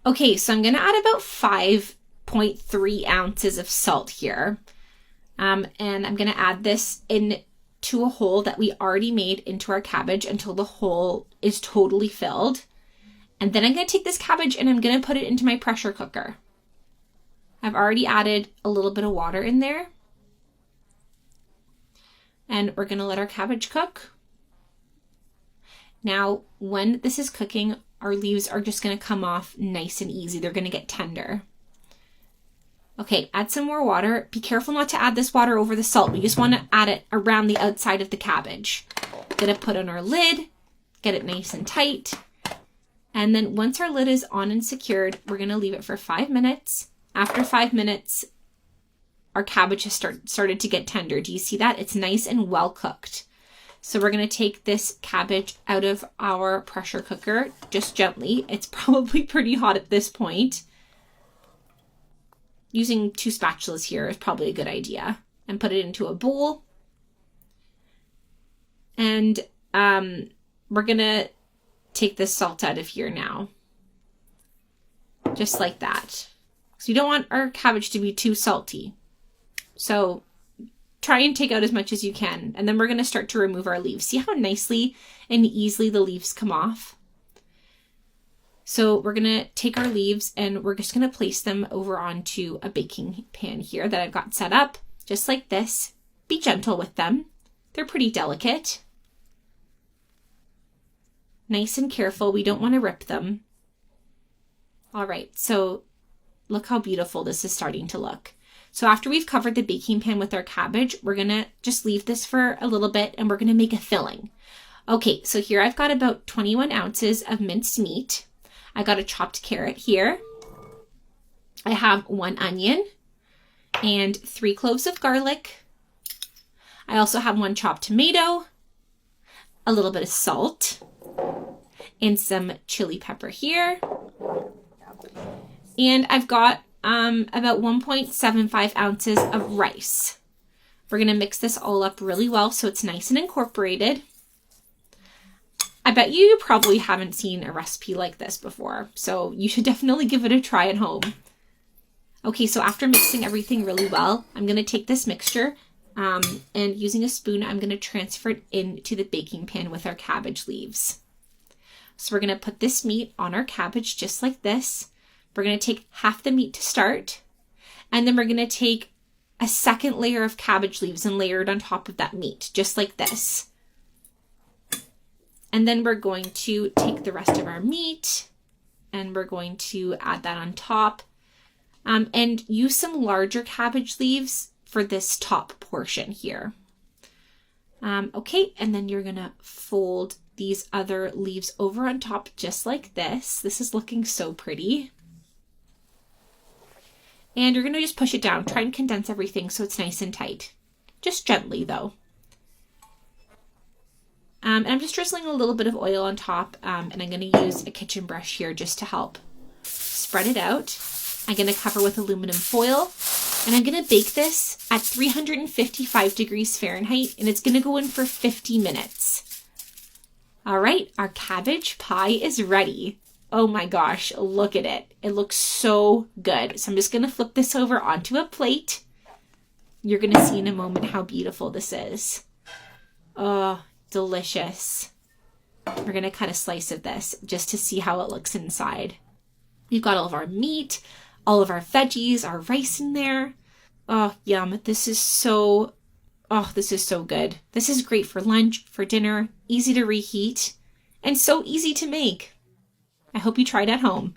Okay, so I'm going to add about 5.3 ounces of salt here. And I'm going to add this into a hole that we already made into our cabbage until the hole is totally filled. And then I'm going to take this cabbage and I'm going to put it into my pressure cooker. I've already added a little bit of water in there. And we're going to let our cabbage cook. Now, when this is cooking, our leaves are just going to come off nice and easy. They're going to get tender. Okay, add some more water. Be careful not to add this water over the salt. We just want to add it around the outside of the cabbage. Gonna put on our lid, get it nice and tight. And then once our lid is on and secured, we're going to leave it for 5 minutes. After 5 minutes, our cabbage has started to get tender. Do you see that? It's nice and well cooked. So we're going to take this cabbage out of our pressure cooker, just gently. It's probably pretty hot at this point. Using 2 spatulas here is probably a good idea. And put it into a bowl. And we're going to take this salt out of here now. Just like that. So you don't want our cabbage to be too salty. So try and take out as much as you can. And then we're going to start to remove our leaves. See how nicely and easily the leaves come off? So we're going to take our leaves and we're just going to place them over onto a baking pan here that I've got set up. Just like this. Be gentle with them. They're pretty delicate. Nice and careful. We don't want to rip them. All right, so look how beautiful this is starting to look. So after we've covered the baking pan with our cabbage, we're going to just leave this for a little bit and we're going to make a filling. Okay, so here I've got about 21 ounces of minced meat. I got a chopped carrot here. I have 1 onion and 3 cloves of garlic. I also have 1 chopped tomato, a little bit of salt, and some chili pepper here. And I've got about 1.75 ounces of rice. We're going to mix this all up really well so it's nice and incorporated. I bet you probably haven't seen a recipe like this before, so you should definitely give it a try at home. Okay, so after mixing everything really well, I'm going to take this mixture and using a spoon, I'm going to transfer it into the baking pan with our cabbage leaves. So we're going to put this meat on our cabbage just like this. We're going to take half the meat to start, and then we're going to take a second layer of cabbage leaves and layer it on top of that meat, just like this. And then we're going to take the rest of our meat and we're going to add that on top and use some larger cabbage leaves for this top portion here. Okay, and then you're going to fold these other leaves over on top just like this. This is looking so pretty. And you're going to just push it down. Try and condense everything so it's nice and tight. Just gently though. And I'm just drizzling a little bit of oil on top, and I'm going to use a kitchen brush here just to help spread it out. I'm going to cover with aluminum foil, and I'm going to bake this at 355 degrees Fahrenheit, and it's going to go in for 50 minutes. All right, our cabbage pie is ready. Oh my gosh, look at it. It looks so good. So I'm just going to flip this over onto a plate. You're going to see in a moment how beautiful this is. Oh, delicious. We're going to cut a slice of this just to see how it looks inside. We've got all of our meat, all of our veggies, our rice in there. Oh, yum. This is so good. This is great for lunch, for dinner, easy to reheat, and so easy to make. I hope you try it at home.